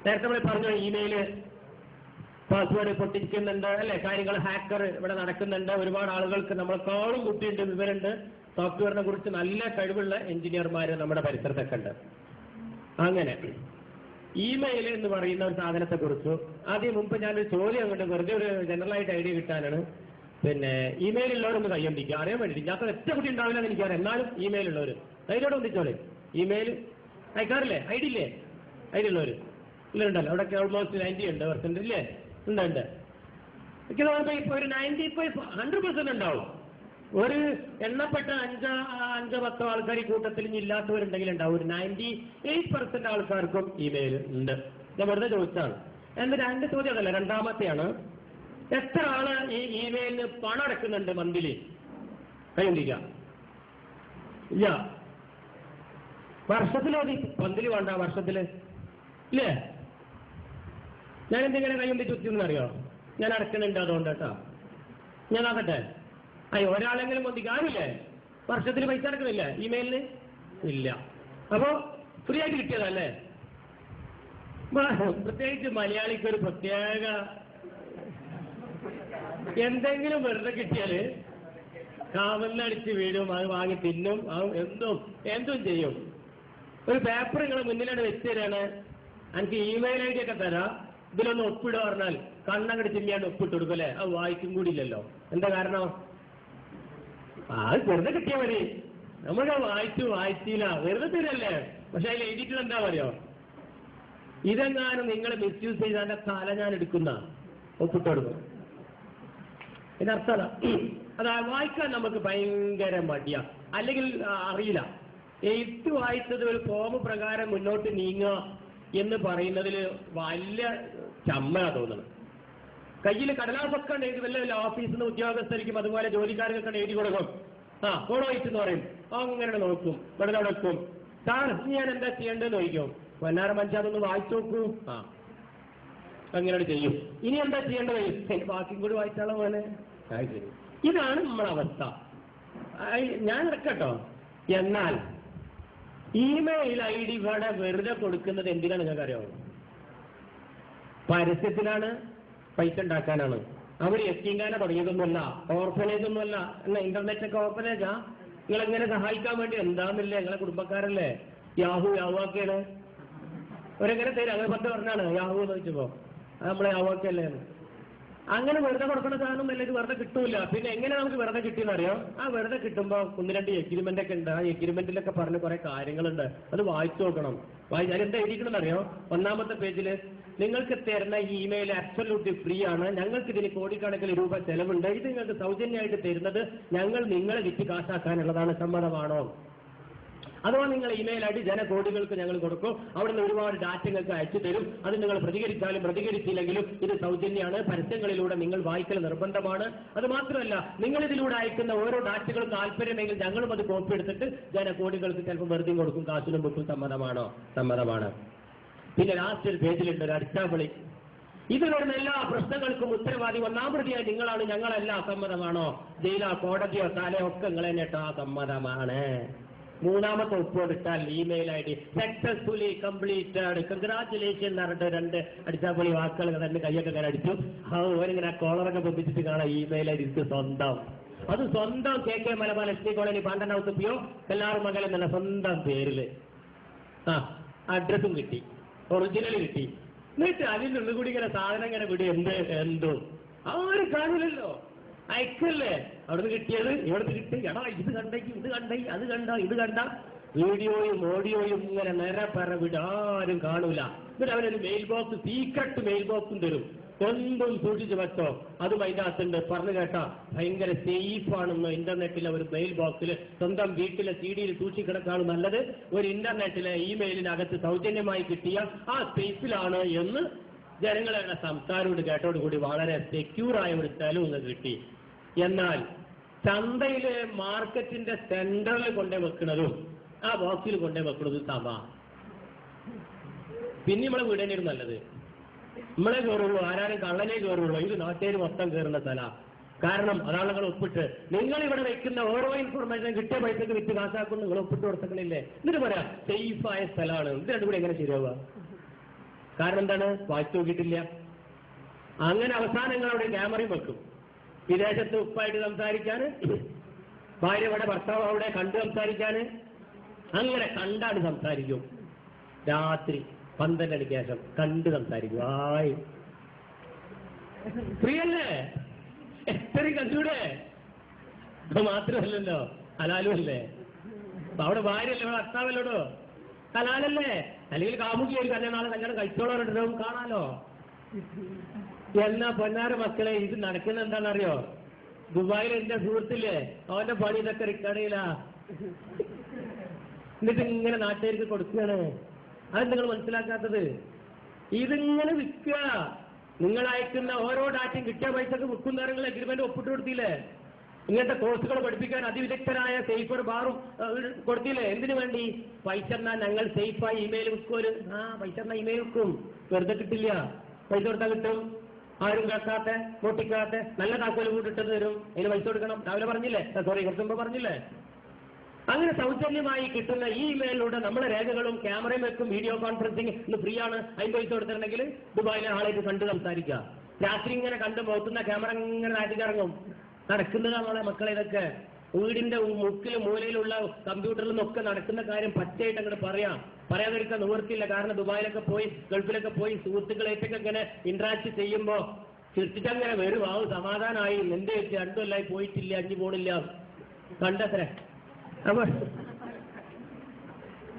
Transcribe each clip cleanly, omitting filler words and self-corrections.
നേരത്തെ നമ്മൾ പറഞ്ഞു ഇമെയില് പാസ്വേഡ് പൊട്ടിക്കുന്നുണ്ട് അല്ലെ, കാര്യങ്ങൾ ഹാക്കർ ഇവിടെ നടക്കുന്നുണ്ട്, ഒരുപാട് ആളുകൾക്ക് നമ്മളെക്കാളും കുട്ടിയുണ്ട്, വിവരമുണ്ട്, സോഫ്റ്റ്വെയറിനെ കുറിച്ച് നല്ല കഴിവുള്ള എഞ്ചിനീയർമാർ നമ്മുടെ പരിസരത്തൊക്കെ ഉണ്ട്. അങ്ങനെ ഇമെയിൽ എന്ന് പറയുന്ന ഒരു സാധനത്തെ കുറിച്ച് ആദ്യം മുമ്പ് ഞാനൊരു ചോദ്യം അങ്ങോട്ട് വെറുതെ ഒരു ജനറലായിട്ട് ഐഡിയ കിട്ടാനാണ്. പിന്നെ ഇമെയിൽ ഉള്ളവരൊന്ന് കയ്യൊണ്ടിക്കുക, അറിയാൻ വേണ്ടിയിട്ട്. ഞാൻ ഒറ്റ കുട്ടി ഉണ്ടാവില്ല എന്ന് എനിക്കറിയാം, എന്നാലും ഇമെയിൽ ഉള്ളവർ ധൈര്യോടെ ഒന്നിച്ചോളെ. ഇമെയിൽ അയക്കാറില്ലേ? ഐ ഡി ഇല്ലേ? ഐ ഡി ഉള്ളവർ ഇല്ലുണ്ടല്ലോ, അവിടെയൊക്കെ ഓൾമോസ്റ്റ് 90% ഇല്ലേ? ഉണ്ട്. എനിക്ക് തോന്നുമ്പോൾ ഇപ്പോൾ ഒരു 100% ഉണ്ടാവും. ഒരു എണ്ണപ്പെട്ട 5-10 ആൾക്കാർ ഈ കൂട്ടത്തിൽ ഇല്ലാത്തവരുണ്ടെങ്കിൽ ഉണ്ടാവും. ഒരു 98% ആൾക്കാർക്കും ഇമെയിൽ ഉണ്ട്. ഞാൻ വെറുതെ ചോദിച്ചാണ്. എന്റെ 2 ചോദ്യം അതല്ല, രണ്ടാമത്തെയാണ്, എത്ര ആള് ഈ ഇമെയിലിന് പണം അടക്കുന്നുണ്ട് മന്ത്ലി? കയ്യൊണ്ടിരിക്കുക. ഇല്ല. വർഷത്തിലോ? മന്ത്ലി വേണ്ട, വർഷത്തില് ഇല്ലേ? ഞാൻ എന്തെങ്കിലും കയ്യൊണ്ടി ചുറ്റിന്ന് അറിയോ? ഞാൻ അടക്കുന്നുണ്ട് അതുകൊണ്ട് കേട്ടോ. ഞാൻ ആകട്ടെ, ഒരാളെങ്കിലും കൊണ്ടിക്കാറില്ലേ? വർഷത്തിൽ പൈസ അടക്കുന്നില്ല ഇമെയിലിന്? ഇല്ല. അപ്പോ ഫ്രീ ആയിട്ട് കിട്ടിയതല്ലേ? പ്രത്യേകിച്ച് മലയാളിക്ക് ഒരു പ്രത്യേക എന്തെങ്കിലും വെറുതെ കിട്ടിയാല് കാവലിനടിച്ച് വീഴും, അത് വാങ്ങി തിന്നും, എന്തും ചെയ്യും. ഒരു പേപ്പർ നിങ്ങളെ മുന്നിലാണ് വെച്ച് തരാണ്, എനിക്ക് ഇമെയിൽ ഐ ഡി ഒക്കെ തരാം, ഇതിലൊന്ന് ഒപ്പിടുക പറഞ്ഞാൽ കണ്ണങ്ങട് ചിമ്മിയാണ്ട് ഒപ്പിട്ട് കൊടുക്കും അല്ലേ? അത് വായിക്കും കൂടി ഇല്ലല്ലോ. എന്താ കാരണം? അത് വെറുതെ കിട്ടിയാൽ മതി. നമുക്ക് വായിച്ചില്ല, വെറുതെ തരല്ലേ. പക്ഷെ അതിൽ എഴുതിയിട്ട് എന്താ പറയോ? ഇതെങ്ങാനും നിങ്ങൾ മിസ്യൂസ് ചെയ്ത് എന്റെ തല ഞാൻ എടുക്കുന്ന ഒപ്പിട്ട് കൊടുക്കും. ഇതിനർത്ഥമല്ല. അത് വായിക്കാൻ നമുക്ക് ഭയങ്കര മടിയാ, അല്ലെങ്കിൽ അറിയില്ല. എഴുത്ത് വായിച്ചത് ഒരു ഫോം പ്രകാരം മുന്നോട്ട് നീങ്ങുക എന്ന് പറയുന്നതിൽ വലിയ ചമ്മലാ തോന്നുന്നത്. കയ്യിൽ കടലാസൊക്കെ എഴുതി വല്ല ഓഫീസിൽ നിന്ന് ഉദ്യോഗസ്ഥരിക്കും അതുപോലെ ജോലിക്കാർക്കൊക്കെ എഴുതി കൊടുക്കും. ഫോളോ എന്ന് പറയും. അങ്ങനെ നോക്കും, ഇവിടെ വെക്കും. സാർ ഞാൻ എന്താ ചെയ്യേണ്ടതെന്ന് ചോദിക്കും. വന്നാറ മനുഷ്യ അതൊന്ന് വായിച്ചു നോക്കൂ. അങ്ങനെ ചെയ്യും. ഇനി എന്താ ചെയ്യേണ്ടത്? ബാക്കിയും കൂടി വായിച്ചാളോ പോലെ. ഇതാണ് നമ്മളെ അവസ്ഥ. ഞാൻ ഇറക്കട്ടോ. എന്നാൽ ഇമെയിൽ ഐ ഡി ഇവിടെ വെറുതെ കൊടുക്കുന്നത് എന്തിനാണ് നിങ്ങൾക്ക് അറിയാമോ? പരസ്യത്തിലാണ്, പൈസ ഉണ്ടാക്കാനാണ്. അവർ യത്തീംഖാന തുടങ്ങിയതൊന്നുമല്ല, ഓർഫനേജ് ഒന്നുമല്ല. എന്നാ ഇന്റർനെറ്റ് ഒക്കെ ഓർഫനേജാ? നിങ്ങളെങ്ങനെ സഹായിക്കാൻ വേണ്ടി എന്താന്നില്ലേ? നിങ്ങളെ കുടുംബക്കാരല്ലേ? യാഹു ഒക്കെയാണ് അവരെങ്ങനെ തരും? അങ്ങനെ 10 പറഞ്ഞാണ് യാഹു എന്ന് ചോദിച്ചപ്പോ നമ്മളെ യാഹുവൊക്കെ അല്ലേ? അങ്ങനെ വെറുതെ കൊടുക്കുന്ന സാധനം അല്ല, ഇത് വെറുതെ കിട്ടൂല. പിന്നെ എങ്ങനെ നമുക്ക് വെറുതെ കിട്ടിയെന്ന് അറിയാം? വെറുതെ കിട്ടുമ്പോൾ 1-2 എഗ്രിമെന്റ് ഒക്കെ ഉണ്ട്. ആ എഗ്രിമെന്റിലൊക്കെ പറഞ്ഞ കുറെ കാര്യങ്ങളുണ്ട്, അത് വായിച്ചു നോക്കണം. അതിലെന്താ എഴുതിക്കണമെന്ന് അറിയോ? 1ാമത്തെ പേജില് നിങ്ങൾക്ക് തരുന്ന ഈ ഇമെയിൽ അബ്സല്യൂട്ട്ലി ഫ്രീ ആണ്, ഞങ്ങൾക്ക് ഇതിന് കോടിക്കണക്കിന് രൂപ ചെലവുണ്ട്, ഇത് നിങ്ങൾക്ക് സൗജന്യമായിട്ട് തരുന്നത് ഞങ്ങൾ നിങ്ങളെ വിറ്റ് കാശാക്കാനുള്ളതാണ്, സമ്മതമാണോ? അഥവാ നിങ്ങൾ ഇമെയിൽ ഐ ഡി ജനകോടികൾക്ക് ഞങ്ങൾ കൊടുക്കും, അവിടുന്ന് ഒരുപാട് ഡാറ്റ നിങ്ങൾക്ക് അയച്ചു തരും, അത് നിങ്ങൾ പ്രതികരിച്ചാലും പ്രതികരിച്ചില്ലെങ്കിലും ഇത് സൗജന്യമാണ്, പരസ്യങ്ങളിലൂടെ നിങ്ങൾ വായിക്കൽ നിർബന്ധമാണ്. അത് മാത്രമല്ല, നിങ്ങൾ ഇതിലൂടെ അയക്കുന്ന ഓരോ ഡാറ്റകളും താല്പര്യമെങ്കിൽ ഞങ്ങളും അത് കോപ്പി എടുത്തിട്ട് ജനകോടികൾക്ക് ചിലപ്പോൾ വെറുതെ കൊടുക്കും, കാശിനും വിട്ടും. സമ്മതമാണോ? സമ്മതമാണ്. പിന്നെ ലാസ്റ്റ് ഒരു പേജിലുണ്ട് ഒരു അടിച്ചാപൊളി. ഇത് വരുന്ന എല്ലാ പ്രശ്നങ്ങൾക്കും ഉത്തരവാദി 1ാം പ്രതിയായി നിങ്ങളാണ്, ഞങ്ങളല്ല. സമ്മതമാണോ? ജയിലോ കോടതിയോ തലയോ ഒക്കെ നിങ്ങൾ തന്നെട്ടോ? സമ്മതമാണ്. 3ാമത്തെ ഒപ്പിട്ടാൽ email I D successfully completed, congratulation എന്ന് പറഞ്ഞിട്ട് 2 അടിച്ചാപ്പൊളി വാക്കുകൾ തന്നെ കയ്യൊക്കെ ഇങ്ങനെ അടിച്ചു. ഓരിങ്ങനെ കോളറൊക്കെ പൊട്ടിച്ചിട്ട് കാണാം ഇമെയിൽ ഐ ഡി സ്വന്തം. അത് സ്വന്തം KK മലബാർ ST കോളനി പാണ്ടനാവ് പിയോ എല്ലാവരും മകൻ എന്നുള്ള സ്വന്തം പേരില് അഡ്രസ്സും കിട്ടി, ഒറിജിനൽ കിട്ടി. എന്നിട്ട് അതിനുള്ളിൽ കൂടി ഇങ്ങനെ സാധനം ഇങ്ങനെ വിടി എന്തും ആരും കാണില്ലല്ലോ, അയക്കല്ലേ? അവിടുന്ന് കിട്ടിയത് ഇവിടുന്ന് കിട്ടി. എടാ ഇത് കണ്ടേക്ക്, ഇത് കണ്ടേക്ക്, അത് കണ്ട, ഇത് കണ്ട, വീഡിയോയും ഓഡിയോയും ഇങ്ങനെ നിരപ്പറ വിട്, ആരും കാണൂല. എന്നിട്ട് അവനൊരു മെയിൽ ബോക്സ്, സീക്രട്ട് മെയിൽ ബോക്സും തരും. എന്തും സൂക്ഷിച്ചു വെച്ചോ, അതും അതിൻ്റെ അകത്തുണ്ട്. പറഞ്ഞു കേട്ടാ ഭയങ്കര സേഫാണെന്ന്. ഇന്റർനെറ്റിലെ ഒരു മെയിൽ ബോക്സിൽ സ്വന്തം വീട്ടിലെ CD-യിൽ സൂക്ഷിക്കിടക്കാണ് നല്ലത്. ഒരു ഇന്റർനെറ്റിലെ ഇമെയിലിനകത്ത് സൗജന്യമായി കിട്ടിയ ആ സ്പേസിലാണ് എന്ന് ജനങ്ങളുടെ സംസാരോട് കേട്ടോടുകൂടി വളരെ സെക്യൂറായ ഒരു സ്ഥലം ഇന്ന് കിട്ടി. എന്നാൽ ചന്തയിലെ മാർക്കറ്റിന്റെ സെന്ററിൽ കൊണ്ടേ വെക്കുന്നതും ആ ബോക്സിൽ കൊണ്ടേ വെക്കുന്നതും സമാ. പിന്നെ നമ്മളെ വീടേണ്ടിയിരുന്നു നല്ലത്. നമ്മളെ കയറുള്ളൂ, ആരാരും കള്ളനെ കയറുള്ളൂ. ഇത് നാട്ടുകാർ മൊത്തം കയറുന്ന സ്ഥലമാണ്. കാരണം അതാണ് നിങ്ങൾ ഒപ്പിട്ട്, നിങ്ങൾ ഇവിടെ വെക്കുന്ന ഓരോ ഇൻഫർമേഷനും കിട്ടിയ പൈസക്ക് വിറ്റ് കാശാക്കുന്നു. നിങ്ങൾ ഒപ്പിട്ട് കൊടുത്തക്കണില്ലേ? എന്നിട്ട് പറയാം സേഫായ സ്ഥലമാണ്. ഇത് രണ്ടും കൂടി എങ്ങനെ ശരിയാവുക? കാരണം എന്താണ്? വായിച്ചു നോക്കിയിട്ടില്ല. അങ്ങനെ അവസാനങ്ങൾ അവിടെ ക്യാമറയും വെക്കും. വിദേശത്ത് ഉപ്പായിട്ട് സംസാരിക്കാന്, ഭാര്യ അവിടെ, ഭർത്താവ് അവിടെ കണ്ട് സംസാരിക്കാന്, അങ്ങനെ കണ്ടാണ് സംസാരിക്കും. രാത്രി 12 മണിക്ക് ശേഷം കണ്ട് സംസാരിക്കും. ആയി ഫ്രീയല്ലേ? എത്രയും കണ്ടൂടെ? മാത്രമല്ലല്ലോ, ഹലാലും അല്ലേ? അവിടെ ഭാര്യയല്ലേ, ഭർത്താവല്ലോടോ, ഹലാലല്ലേ? അല്ലെങ്കിൽ കാമുകി ഒരു കല്യാണം കല്യാണം കഴിച്ചോളാം, കാണാലോ. എന്നാ പൊന്നാര മക്കളെ, ഇത് നടക്കുന്ന എന്താണെന്നറിയോ? ദുബായിൽ എന്റെ സുഹൃത്തില്ലേ, അവന്റെ പണി ഇതൊക്കെ റിക്കടയിലാ. എന്നിട്ട് ഇങ്ങനെ നാട്ടുകാർക്ക് കൊടുക്കുകയാണ്. അത് നിങ്ങൾ മനസ്സിലാക്കാത്തത്. ഇതിങ്ങനെ വിൽക്കുക. നിങ്ങൾ അയക്കുന്ന ഓരോ ഡാറ്റയും കിട്ടിയ പൈസക്ക് വിൽക്കുന്ന നിങ്ങൾ എഗ്രിമെന്റ് ഒപ്പിട്ട് കൊടുത്തില്ലേ? ഇങ്ങനത്തെ കോഴ്സുകൾ പഠിപ്പിക്കാൻ അതിവിദഗ്ധരായ സേഫർ ബാറും കൊടുത്തില്ലേ? എന്തിനു വേണ്ടി? പൈസ എന്നാൽ ഞങ്ങൾ സേഫായി ഇമെയിൽ വിൽക്കും. പൈസ എന്നാൽ ഇമെയിൽ വിൽക്കും. വെറുതെ കിട്ടില്ല. പൈസ കൊടുത്താൽ കിട്ടും. ആരും കേൾക്കാത്ത, നോട്ടിക്കാത്ത നല്ല താക്കോല് കൂട്ടിട്ട് തരും. അതിന് പൈസ കൊടുക്കണം. രാവിലെ പറഞ്ഞില്ലേ? സോറി, കുറച്ച് മുമ്പ് പറഞ്ഞില്ലേ? അങ്ങനെ സൗജന്യമായി കിട്ടുന്ന ഈ ഇമെയിലൂടെ നമ്മളെ രേഖകളും ക്യാമറയും വെക്കും. വീഡിയോ കോൺഫറൻസിങ് ഇന്ന് ഫ്രീ ആണ്. അതിന് പൈസ കൊടുത്തിട്ടുണ്ടെങ്കിൽ ദുബായിലെ ആളായിട്ട് കണ്ട് സംസാരിക്കുക. രാത്രി ഇങ്ങനെ കണ്ട് പോത്തുന്ന ക്യാമറ ഇങ്ങനെ നാട്ടിലിറങ്ങും. നടക്കുന്നത് നമ്മളെ മക്കളെ ഇതൊക്കെ. വീടിന്റെ മുക്കിലും മൂലയിലുള്ള കമ്പ്യൂട്ടറിൽ നിന്നൊക്കെ നടക്കുന്ന കാര്യം പച്ചയായിട്ട് അങ്ങോട്ട് പറയാതിരിക്കാൻ നിവർത്തിയില്ല. കാരണം ദുബായിലൊക്കെ പോയി, ഗൾഫിലൊക്കെ പോയി സുഹൃത്തുക്കളായിട്ടൊക്കെ ഇങ്ങനെ ഇന്ററാക്ട് ചെയ്യുമ്പോ ചിരിച്ചിട്ടങ്ങനെ വരും. സമാധാനമായി. എന്റെ 2 കൊല്ലമായി പോയിട്ടില്ല, 5 പോണില്ല, കണ്ടത്രേ. അപ്പൊ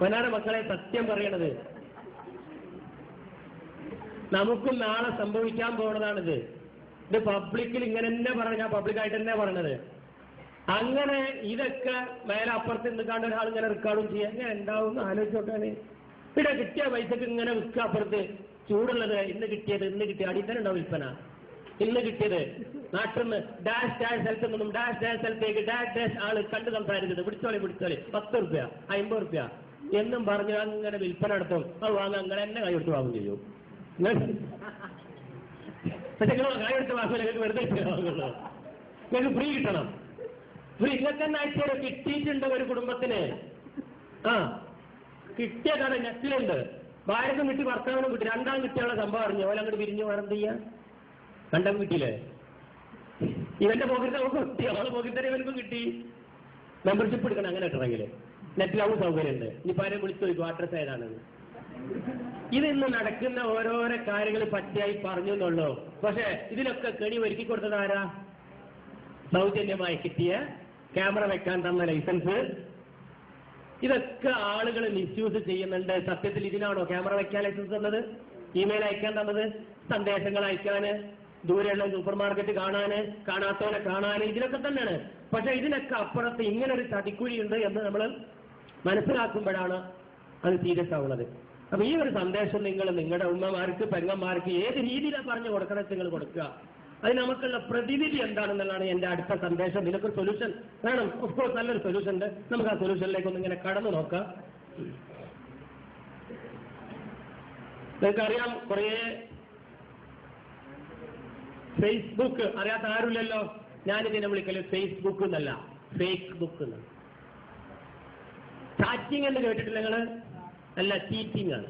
പൊന്നാര മക്കളെ, സത്യം പറയണത് നമുക്കും നാളെ സംഭവിക്കാൻ പോകുന്നതാണിത്. ഇത് പബ്ലിക്കിൽ ഇങ്ങനെ തന്നെ പറഞ്ഞു, ഞാൻ പബ്ലിക്കായിട്ട് തന്നെ പറഞ്ഞത്. അങ്ങനെ ഇതൊക്കെ മേലെ അപ്പുറത്ത് നിൽക്കാണ്ട് ഒരാൾ ഇങ്ങനെ റെക്കോർഡും ചെയ്യാൻ ഞാൻ ഉണ്ടാവും ആലോചിച്ചോട്ടാണ്. ഇവിടെ കിട്ടിയ പൈസക്ക് ഇങ്ങനെ വിൽക്കുക. അപ്പുറത്ത് ചൂടുള്ളത് ഇന്ന് കിട്ടിയത്, അടിയിൽ തന്നെ ഉണ്ടാവും വിൽപ്പന. ഇന്ന് കിട്ടിയത് നാട്ടിൽ നിന്ന് ഡാഷ് സ്ഥലത്ത് നിന്നും ഡാഷ് സ്ഥലത്തേക്ക് ഡാഷ് ആള് കണ്ട് സംസാരിച്ചത്, പിടിച്ചോളി 10 റുപ്യ 50 റുപ്യ എന്നും പറഞ്ഞ് അങ്ങനെ വിൽപ്പന നടത്തും. അത് വാങ്ങാൻ അങ്ങനെ തന്നെ കൈ കൊടുത്ത് വാങ്ങും ചെയ്യും. പക്ഷെ നിങ്ങൾ കൈ കൊടുത്ത് വാങ്ങില്ല, നിങ്ങൾക്ക് വെറുതെ വാങ്ങുള്ളൂ. നിങ്ങൾക്ക് ഫ്രീ കിട്ടണം. ഫ്രീ നിങ്ങൾക്ക് തന്നെ ആഴ്ച കിട്ടിയിട്ടുണ്ട് ഒരു കുടുംബത്തിന്. കിട്ടിയ കട നെറ്റിലുണ്ട്. ഭാര്യക്കും കിട്ടി, ഭർത്താവിനും കിട്ടി. 2 കിട്ടിയുള്ള സംഭവം അറിഞ്ഞു. ഓല അങ്ങോട്ട് പിരിഞ്ഞു വേറെന്ത് ചെയ്യാ? 2 കിട്ടിയില്ലേ? ഇവന്റെ പോക്കറ്റ് നമുക്ക് കിട്ടി, അവളെ പോക്കറ്റ് ഇവനക്കും കിട്ടി. മെമ്പർഷിപ്പ് എടുക്കണം അങ്ങനെ കിട്ടണമെങ്കിൽ. നെറ്റിലാവും സൗകര്യമുണ്ട്. ഇനിയിപ്പോൾ ആരെയും വിളിച്ചു ചോദിക്കും അഡ്രസ് ഏതാണെന്ന്. ഇതിന്ന് നടക്കുന്ന ഓരോരോ കാര്യങ്ങൾ പച്ചയായി പറഞ്ഞു എന്നുള്ളൂ. പക്ഷെ ഇതിലൊക്കെ കെണി ഒരുക്കി കൊടുത്തത് ആരാ? സൗജന്യമായി കിട്ടിയ ക്യാമറ വെക്കാൻ തന്ന ലൈസൻസ്. ഇതൊക്കെ ആളുകൾ മിസ്യൂസ് ചെയ്യുന്നുണ്ട്. സത്യത്തിൽ ഇതിനാണോ ക്യാമറ വെക്കാൻ ലൈസൻസ് തന്നത്? ഇമെയിൽ അയക്കാൻ തന്നത്? സന്ദേശങ്ങൾ അയക്കാന്, ദൂരെയുള്ള സൂപ്പർ മാർക്കറ്റ് കാണാന്, കാണാത്തവനെ കാണാന്, ഇതിനൊക്കെ തന്നെയാണ്. പക്ഷെ ഇതിനൊക്കെ അപ്പുറത്ത് ഇങ്ങനൊരു ചതിക്കുഴിയുണ്ട് എന്ന് നമ്മൾ മനസ്സിലാക്കുമ്പോഴാണ് അത് സീരിയസ് ആവുന്നത്. അപ്പൊ ഈ ഒരു സന്ദേശം നിങ്ങൾ നിങ്ങളുടെ ഉമ്മമാർക്ക്, പെങ്ങന്മാർക്ക് ഏത് രീതിയിലാണ് പറഞ്ഞു കൊടുക്കണം നിങ്ങൾ കൊടുക്കുക. അത് നമുക്കുള്ള പ്രതിനിധി എന്താണെന്നുള്ളതാണ് എന്റെ അടുത്ത സന്ദേശം. ഇതിനൊക്കെ സൊല്യൂഷൻ വേണം. ഓഫ്കോഴ്സ് നല്ലൊരു സൊല്യൂഷൻ ഉണ്ട്. നമുക്ക് ആ സൊല്യൂഷനിലേക്ക് ഒന്ന് ഇങ്ങനെ കടന്നു നോക്കാം. നിങ്ങൾക്കറിയാം, കുറേ ഫേസ്ബുക്ക് അറിയാത്ത ആരുമില്ലല്ലോ. ഞാനിതിനെ വിളിക്കല് ഫേസ്ബുക്ക് എന്നല്ല, ഫേക്ക് ബുക്ക് എന്ന്. ചാറ്റിംഗ് എന്ന് കേട്ടിട്ടില്ല നിങ്ങള്? അല്ല, ചീറ്റിംഗ് ആണ്.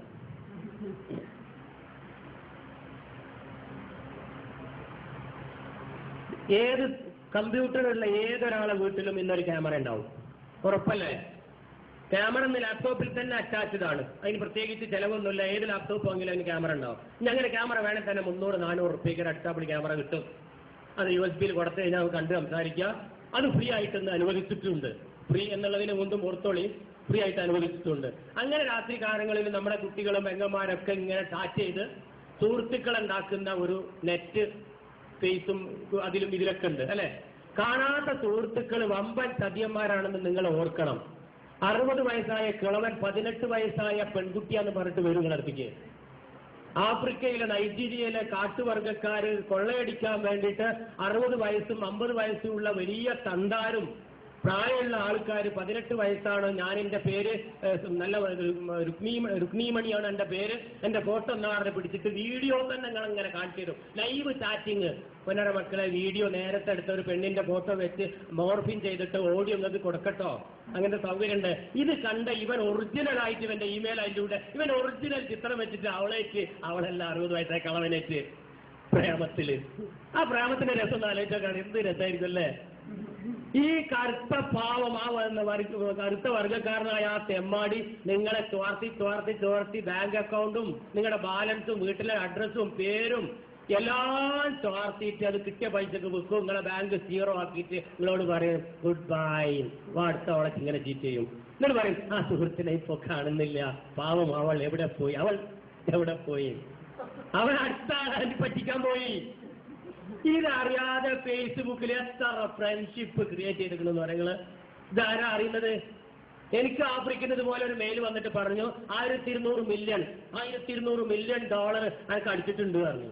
ഏത് കമ്പ്യൂട്ടറുള്ള ഏതൊരാളെ വീട്ടിലും ഇന്നൊരു ക്യാമറ ഉണ്ടാവും, ഉറപ്പല്ലേ? ക്യാമറ ഇന്ന് ലാപ്ടോപ്പിൽ തന്നെ അറ്റാച്ച്ഡ് ആണ്. അതിന് പ്രത്യേകിച്ച് ചിലവൊന്നുമില്ല. ഏത് ലാപ്ടോപ്പ് വാങ്ങിയാലും അതിന് ക്യാമറ ഉണ്ടാവും. ഞങ്ങളുടെ ക്യാമറ വേണമെങ്കിൽ തന്നെ 300-400 റുപ്യക്ക് അടുത്താപ്പിൾ ക്യാമറ കിട്ടും. അത് USB കൊടുത്തു കഴിഞ്ഞാൽ നമുക്ക് കണ്ട് സംസാരിക്കുക. അത് ഫ്രീ ആയിട്ടൊന്ന് അനുവദിച്ചിട്ടുണ്ട്. ഫ്രീ എന്നുള്ളതിന് മുമ്പ് പുറത്തോളി ഫ്രീ ആയിട്ട് അനുവദിച്ചിട്ടുണ്ട്. അങ്ങനെ രാത്രി കാലങ്ങളിൽ നമ്മുടെ കുട്ടികളും പെങ്ങന്മാരൊക്കെ ഇങ്ങനെ ചാറ്റ് ചെയ്ത് സുഹൃത്തുക്കൾ ഉണ്ടാക്കുന്ന ഒരു നെറ്റ് സ്പേസും അതിലും ഇതിലൊക്കെ ഉണ്ട് അല്ലെ? കാണാത്ത സുഹൃത്തുക്കൾ വമ്പൻ ചതിയന്മാരാണെന്ന് നിങ്ങൾ ഓർക്കണം. 60 വയസ്സായ കിളവൻ 18 വയസ്സായ പെൺകുട്ടിയാന്ന് പറഞ്ഞിട്ട് വരും നിങ്ങളടുത്തേക്ക്. ആഫ്രിക്കയിലെ നൈജീരിയയിലെ കാട്ടുവർഗക്കാര് കൊള്ളയടിക്കാൻ വേണ്ടിയിട്ട് 60 വയസ്സും 50 വയസ്സും ഉള്ള വലിയ തന്താരും പ്രായമുള്ള ആൾക്കാർ 18 വയസ്സാണ്, ഞാൻ എൻ്റെ പേര് നല്ല രുക്മിണിമണിയാണ് എൻ്റെ പേര്, എൻ്റെ ഫോട്ടോ എന്നാണ് പിടിച്ചിട്ട് വീഡിയോ തന്നെ ഞങ്ങൾ അങ്ങനെ കാണിച്ചു തരും. Live chatting. പൊന്നര മക്കളെ, വീഡിയോ നേരത്തെ എടുത്ത ഒരു പെണ്ണിന്റെ ഫോട്ടോ വെച്ച് മോർഫിൻ ചെയ്തിട്ട് ഓഡിയോ നിങ്ങൾക്ക് കൊടുക്കട്ടോ, അങ്ങനത്തെ സൗകര്യമുണ്ട്. ഇത് കണ്ട ഇവൻ ഒറിജിനൽ ആയിട്ട് ഇവന്റെ ഇമെയിൽ അതിലൂടെ ഇവൻ ഒറിജിനൽ ചിത്രം വെച്ചിട്ട് അവളെല്ലാം 60 വയസ്സായ കളവനേറ്റ് പ്രേമത്തില്. ആ പ്രേമത്തിന്റെ രസം ആലോചിച്ചാൽ എന്ത് രസമായിരിക്കും അല്ലേ? ഈ കറുത്ത പാവം കറുത്ത വർഗ്ഗക്കാരനായ ആ തെമ്മാടി നിങ്ങളെ ചോർത്തി ബാങ്ക് അക്കൗണ്ടും നിങ്ങളുടെ ബാലൻസും വീട്ടിലെ അഡ്രസ്സും പേരും എല്ലാം ചോർത്തിയിട്ട് അത് കിട്ടിയ പൈസക്ക് വെക്കും. നിങ്ങളെ ബാങ്ക് 0 ആക്കിയിട്ട് നിങ്ങളോട് പറയും ഗുഡ് ബൈ, അടുത്ത അവളെ ഇങ്ങനെ ചീറ്റ് ചെയ്യും. എന്നിട്ട് പറയും ആ സുഹൃത്തിനെ ഇപ്പൊ കാണുന്നില്ല, പാവം അവൾ എവിടെ പോയി, അവൻ അടുത്ത ആളെ പറ്റിക്കാൻ പോയി. ഇതറിയാതെ ഫേസ്ബുക്കിൽ എത്ര ഫ്രണ്ട്ഷിപ്പ് ക്രിയേറ്റ് ചെയ്തിരിക്കുന്നു പറയുന്നത്. ഇതാരാ അറിയുന്നത്? എനിക്ക് ആഫ്രിക്കുന്നത് പോലെ ഒരു മെയിൽ വന്നിട്ട് പറഞ്ഞു $1200 മില്യൺ അതൊക്കെ അടിച്ചിട്ടുണ്ട് പറഞ്ഞു.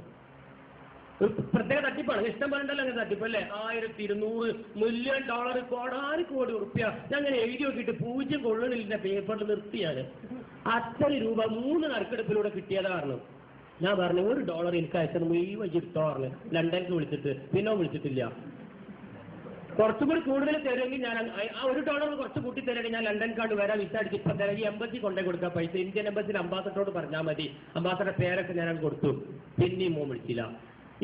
ഒരു പ്രത്യേക തട്ടിപ്പാണ്, ഇഷ്ടം പറഞ്ഞല്ലോ അങ്ങനെ തട്ടിപ്പല്ലേ. $1200 മില്യൺ, കോടാനുകോടി ഉറുപ്പ്യ അങ്ങനെ എഴുതി നോക്കിയിട്ട് 0 കൊള്ളണില്ല പേപ്പറിൽ നിർത്തിയാണ്. അത്ര രൂപ 3 നറുക്കെടുപ്പിലൂടെ കിട്ടിയതാ പറഞ്ഞു. ഞാൻ പറഞ്ഞു $1 എനിക്ക് അയച്ചത് മുഴുവൻ ചിട്ടോ പറഞ്ഞു. ലണ്ടനിലേക്ക് വിളിച്ചിട്ട് പിന്നെ വിളിച്ചിട്ടില്ല. കുറച്ചുകൂടി കൂടുതൽ തരുമെങ്കിൽ ഞാൻ ആ $1 കുറച്ച് കൂട്ടി തരുമെങ്കിൽ ഞാൻ ലണ്ടൻകാർഡ് വരാം, വിസ അടിച്ച് ഇപ്പം തരാം. ഈ എംബസി കൊണ്ടേ കൊടുക്കാം പൈസ. ഇന്ത്യൻ എംബസിയിൽ അംബാസഡറോട് പറഞ്ഞാൽ മതി. അംബാസഡറുടെ പേരൊക്കെ ഞാൻ കൊടുത്തു. പിന്നെയും വിളിച്ചില്ല.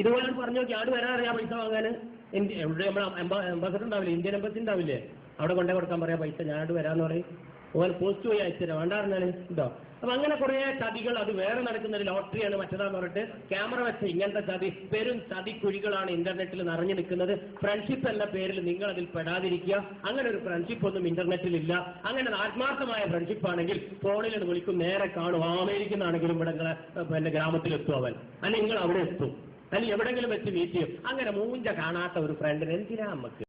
ഇതുപോലെ പറഞ്ഞു നോക്കി ആട് വരാറിയാം പൈസ വാങ്ങാൻ. എവിടെ നമ്മൾ അംബാസഡർ ഉണ്ടാവില്ലേ, ഇന്ത്യൻ എംബസി ഉണ്ടാവില്ലേ, അവിടെ കൊണ്ടേ കൊടുക്കാൻ പറയാം പൈസ. ഞാനോട് വരാമെന്ന് പറയും. ഓൻ പോസ്റ്റ് പോയി അയച്ചുതരാം, വേണ്ടായിരുന്നാല് ഉണ്ടോ. അപ്പൊ അങ്ങനെ കുറെ ചതികൾ, അത് വേറെ നടക്കുന്ന ഒരു ലോട്ടറിയാണ് മറ്റേതാന്ന് പറഞ്ഞിട്ട് ക്യാമറ വെച്ച് ഇങ്ങനത്തെ ചതി, പെരും ചതിക്കുഴികളാണ് ഇന്റർനെറ്റിൽ നിറഞ്ഞു നിൽക്കുന്നത്. ഫ്രണ്ട്ഷിപ്പ് എന്ന പേരിൽ നിങ്ങൾ അതിൽ പെടാതിരിക്കുക. അങ്ങനെ ഒരു ഫ്രണ്ട്ഷിപ്പ് ഒന്നും ഇന്റർനെറ്റിൽ ഇല്ല. അങ്ങനെ ആത്മാർത്ഥമായ ഫ്രണ്ട്ഷിപ്പ് ആണെങ്കിൽ ഫോണിൽ വിളിക്കും, നേരെ കാണും. അമേരിക്കന്നാണെങ്കിലും ഇവിടെ പിന്നെ ഗ്രാമത്തിലെത്തും അവൻ, അല്ലെങ്കിൽ നിങ്ങൾ അവിടെ എത്തും, അല്ലെങ്കിൽ എവിടെങ്കിലും വെച്ച് മീറ്റ് ചെയ്യും. അങ്ങനെ മൂഞ്ച കാണാത്ത ഒരു ഫ്രണ്ടിന് എന്തിനാ നമുക്ക്?